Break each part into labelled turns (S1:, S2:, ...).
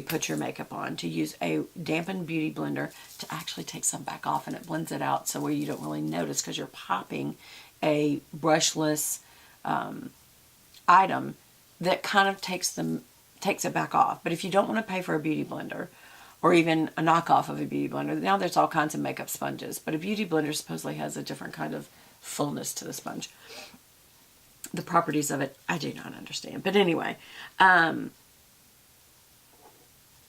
S1: put your makeup on, to use a dampened beauty blender to actually take some back off, and it blends it out so where you don't really notice because you're popping a brushless item that kind of takes it back off. But if you don't want to pay for a beauty blender or even a knockoff of a beauty blender, now there's all kinds of makeup sponges, but a beauty blender supposedly has a different kind of fullness to the sponge. The properties of it, I do not understand. But anyway,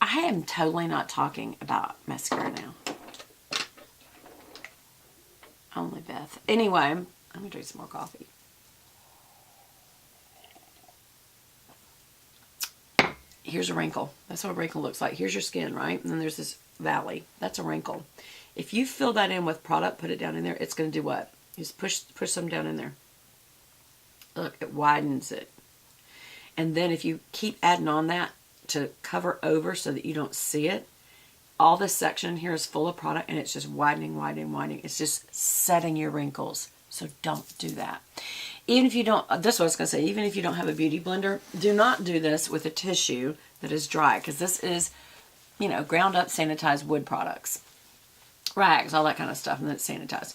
S1: I am totally not talking about mascara now. Only Beth. Anyway, I'm going to drink some more coffee. Here's a wrinkle. That's what a wrinkle looks like. Here's your skin, right? And then there's this valley. That's a wrinkle. If you fill that in with product, put it down in there, it's going to do what? Just push some down in there. Look, it widens it. And then if you keep adding on that to cover over so that you don't see it, all this section here is full of product and it's just widening, widening, widening. It's just setting your wrinkles. So don't do that. Even if you don't, this is what I was going to say, even if you don't have a beauty blender, do not do this with a tissue that is dry, because this is, you know, ground up sanitized wood products. Rags, all that kind of stuff, and then it's sanitized.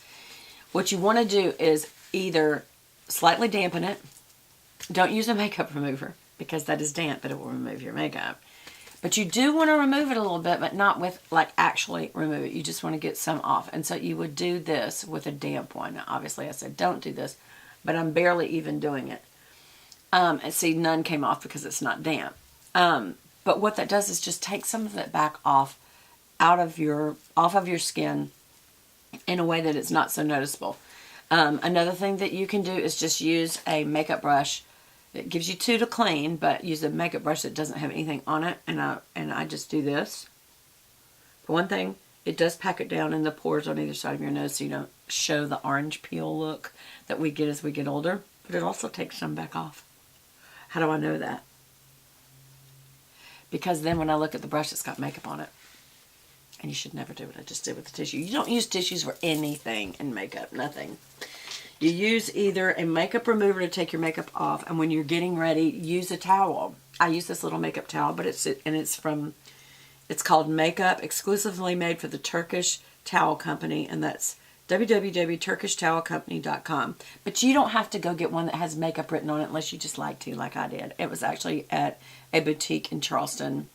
S1: What you want to do is either slightly dampen it. Don't use a makeup remover, because that is damp, but it will remove your makeup. But you do want to remove it a little bit, but not with, like, actually remove it. You just want to get some off. And so you would do this with a damp one. Now, obviously, I said don't do this, but I'm barely even doing it. And see, none came off because it's not damp. But what that does is just take some of it back off of your skin in a way that it's not so noticeable. Another thing that you can do is just use a makeup brush. It gives you 2 to clean, but use a makeup brush that doesn't have anything on it. And I just do this. For one thing, it does pack it down in the pores on either side of your nose so you don't show the orange peel look that we get as we get older. But it also takes some back off. How do I know that? Because then when I look at the brush, it's got makeup on it. And you should never do what I just did with the tissue. You don't use tissues for anything in makeup, nothing. You use either a makeup remover to take your makeup off, and when you're getting ready, use a towel. I use this little makeup towel, but it's called Makeup, exclusively made for the Turkish Towel Company, and that's www.turkishtowelcompany.com. But you don't have to go get one that has makeup written on it unless you just like to, like I did. It was actually at a boutique in Charleston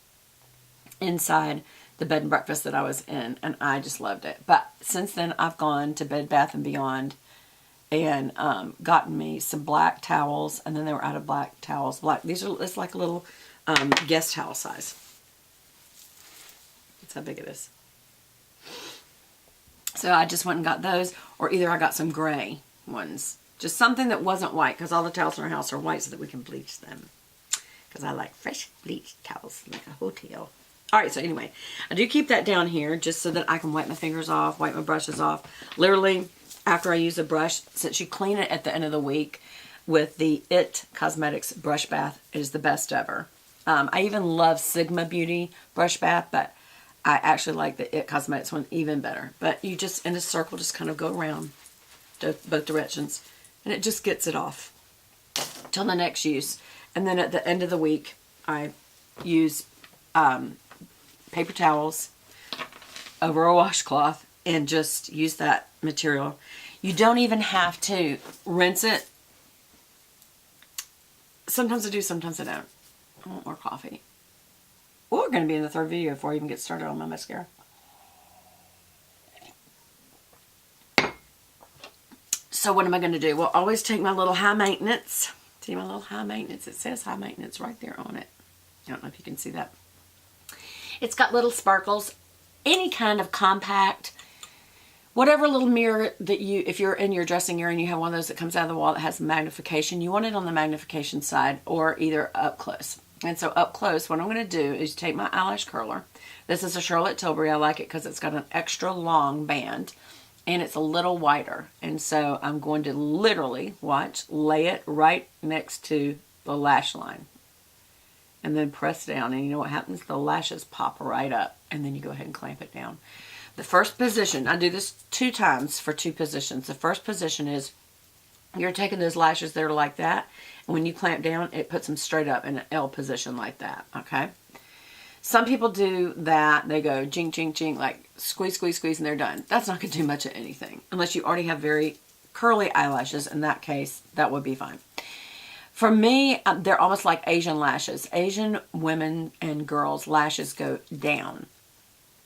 S1: inside the bed and breakfast that I was in, and I just loved it. But since then, I've gone to Bed Bath & Beyond and gotten me some black towels, and then they were out of black towels. It's like a little guest towel size. That's how big it is. So I just went and got those, or either I got some gray ones. Just something that wasn't white, because all the towels in our house are white so that we can bleach them. Because I like fresh bleached towels, like a hotel. Alright, so anyway, I do keep that down here just so that I can wipe my fingers off, wipe my brushes off. Literally, after I use a brush, since you clean it at the end of the week with the IT Cosmetics Brush Bath, it is the best ever. I even love Sigma Beauty Brush Bath, but I actually like the IT Cosmetics one even better. But you just, in a circle, just kind of go around to both directions, and it just gets it off till the next use. And then at the end of the week, I use paper towels over a washcloth and just use that material. You don't even have to rinse it. Sometimes I do, sometimes I don't. I want more coffee. We're going to be in the 3rd video before I even get started on my mascara. So what am I going to do? Well, always take my little high maintenance. See my little high maintenance? It says high maintenance right there on it. I don't know if you can see that. It's got little sparkles. Any kind of compact, whatever little mirror that you, if you're in your dressing area and you have one of those that comes out of the wall that has magnification, you want it on the magnification side or either up close. And so up close, what I'm going to do is take my eyelash curler. This is a Charlotte Tilbury. I like it because it's got an extra long band and it's a little wider. And so I'm going to literally, watch, lay it right next to the lash line. And then press down, and you know what happens? The lashes pop right up, and then you go ahead and clamp it down. The first position, I do this 2 times for 2 positions. The first position is you're taking those lashes that are like that, and when you clamp down, it puts them straight up in an L position like that, okay? Some people do that. They go jink, jink, jink, like squeeze, squeeze, squeeze, and they're done. That's not going to do much of anything. Unless you already have very curly eyelashes. In that case, that would be fine. For me, they're almost like Asian lashes. Asian women and girls' lashes go down.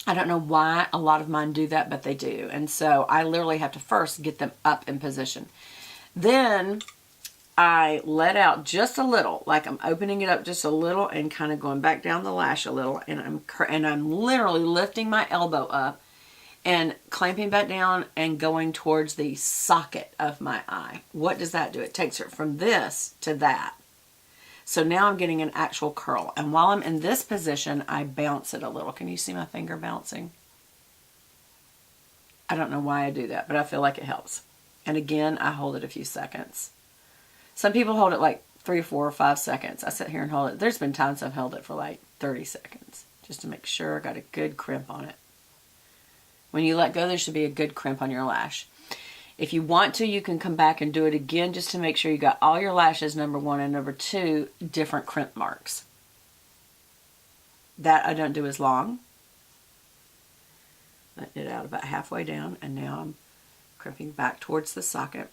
S1: I don't know why a lot of mine do that, but they do. And so I literally have to first get them up in position. Then I let out just a little, like I'm opening it up just a little and kind of going back down the lash a little. And I'm literally lifting my elbow up and clamping back down and going towards the socket of my eye. What does that do? It takes it from this to that. So now I'm getting an actual curl. And while I'm in this position, I bounce it a little. Can you see my finger bouncing? I don't know why I do that, but I feel like it helps. And again, I hold it a few seconds. Some people hold it like 3 or 4 or 5 seconds. I sit here and hold it. There's been times I've held it for like 30 seconds just to make sure I got a good crimp on it. When you let go, there should be a good crimp on your lash. If you want to, you can come back and do it again just to make sure you got all your lashes, number 1, and number 2, different crimp marks. That I don't do as long. Let it out about halfway down, and now I'm crimping back towards the socket.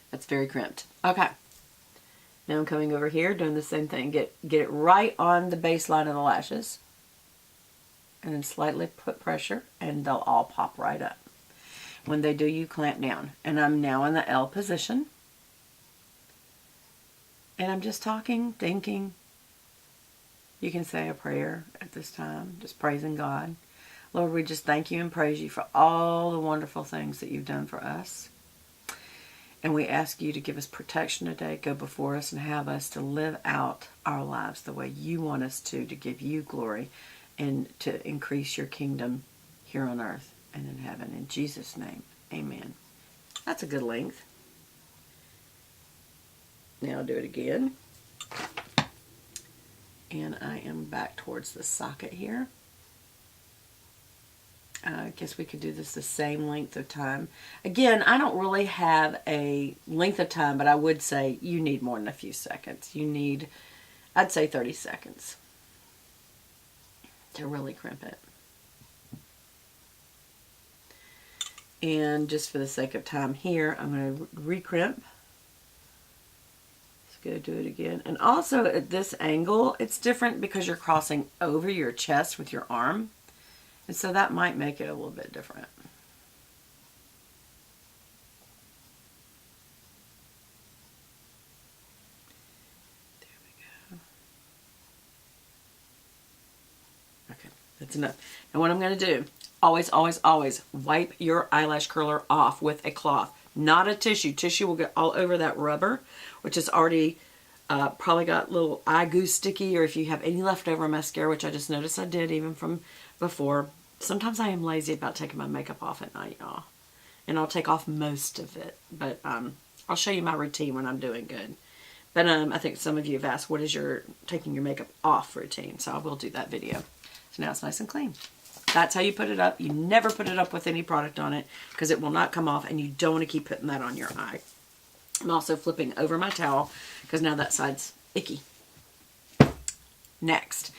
S1: That's very crimped. Okay. Now I'm coming over here, doing the same thing. Get it right on the baseline of the lashes. And then slightly put pressure, and they'll all pop right up. When they do, you clamp down. And I'm now in the L position. And I'm just talking, thinking. You can say a prayer at this time, just praising God. Lord, we just thank you and praise you for all the wonderful things that you've done for us. And we ask you to give us protection today, go before us, and have us to live out our lives the way you want us to give you glory and to increase your kingdom here on earth and in heaven. In Jesus' name, amen. That's a good length. Now I'll do it again. And I am back towards the socket here. I guess we could do this the same length of time. Again, I don't really have a length of time, but I would say you need more than a few seconds. You need, I'd say 30 seconds to really crimp it. And just for the sake of time here, I'm going to recrimp. Let's go do it again. And also at this angle, it's different because you're crossing over your chest with your arm. And so that might make it a little bit different. There we go. Okay, that's enough. And what I'm going to do, always, always, always wipe your eyelash curler off with a cloth, not a tissue. Tissue will get all over that rubber, which is already probably got little eye goo sticky, or if you have any leftover mascara, which I just noticed I did even from before. Sometimes I am lazy about taking my makeup off at night, y'all. And I'll take off most of it. But I'll show you my routine when I'm doing good. But I think some of you have asked, what is your taking your makeup off routine? So I will do that video. So now it's nice and clean. That's how you put it up. You never put it up with any product on it because it will not come off, and you don't want to keep putting that on your eye. I'm also flipping over my towel because now that side's icky. Next.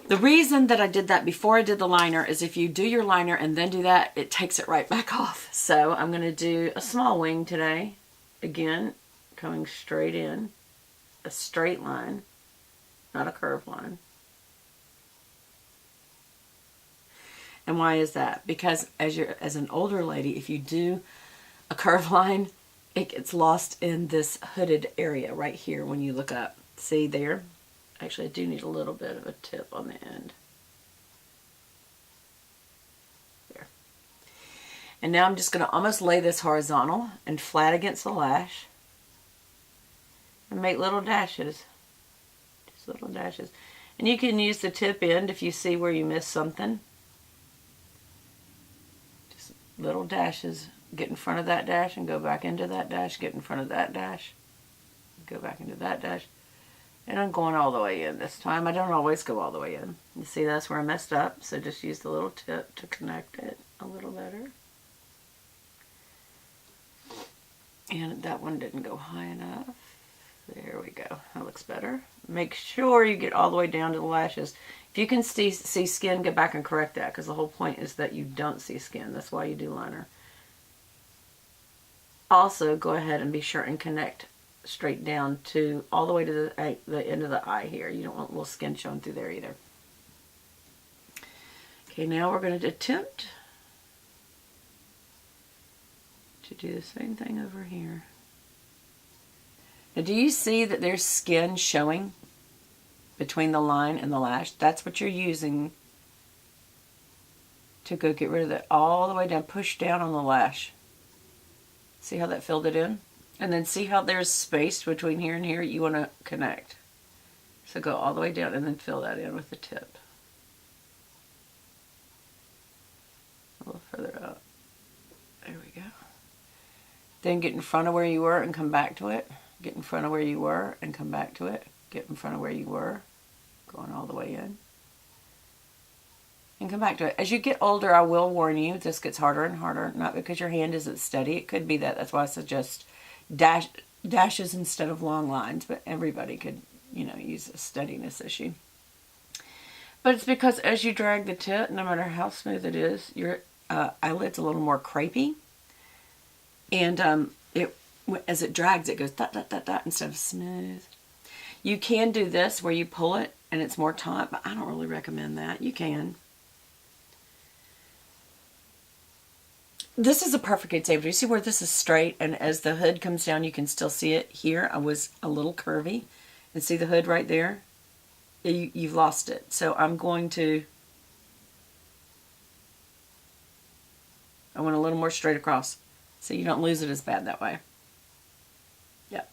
S1: The reason that I did that before I did the liner is if you do your liner and then do that, it takes it right back off. So I'm going to do a small wing today. Again, coming straight in. A straight line, not a curved line. And why is that? Because as an older lady, if you do a curved line, it gets lost in this hooded area right here when you look up. See there? Actually, I do need a little bit of a tip on the end. There. And now I'm just going to almost lay this horizontal and flat against the lash. And make little dashes. Just little dashes. And you can use the tip end if you see where you missed something. Just little dashes. Get in front of that dash and go back into that dash. Get in front of that dash. Go back into that dash. And I'm going all the way in this time. I don't always go all the way in. You see, that's where I messed up. So just use the little tip to connect it a little better. And that one didn't go high enough. There we go. That looks better. Make sure you get all the way down to the lashes. If you can see skin, go back and correct that, because the whole point is that you don't see skin. That's why you do liner. Also, go ahead and be sure and connect straight down to all the way to the end of the eye here. You don't want little skin showing through there either. Okay, now we're going to attempt to do the same thing over here. Now, do you see that there's skin showing between the line and the lash? That's what you're using to go get rid of that all the way down. Push down on the lash. See how that filled it in? And then see how there's space between here and here? You want to connect. So go all the way down and then fill that in with the tip. A little further up. There we go. Then get in front of where you were and come back to it. Get in front of where you were and come back to it. Get in front of where you were, going all the way in. And come back to it. As you get older, I will warn you, this gets harder and harder. Not because your hand isn't steady. It could be that. That's why I suggest dashes instead of long lines. But everybody could, use a steadiness issue. But it's because as you drag the tip, no matter how smooth it is, your eyelid's a little more crepey. And as it drags, it goes dot, dot, dot, dot instead of smooth. You can do this where you pull it and it's more taut, but I don't really recommend that. You can. This is a perfect example. You see where this is straight, and as the hood comes down, you can still see it here. I was a little curvy. And see the hood right there? You've lost it. So I'm going to... I went a little more straight across, so you don't lose it as bad that way. Yep.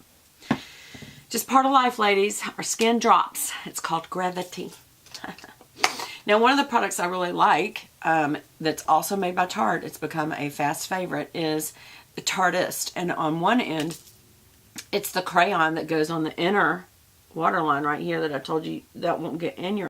S1: Just part of life, ladies. Our skin drops. It's called gravity. Now, one of the products I really like that's also made by Tarte, it's become a fast favorite, is the Tarteist. And on one end, it's the crayon that goes on the inner waterline right here that I told you that won't get in your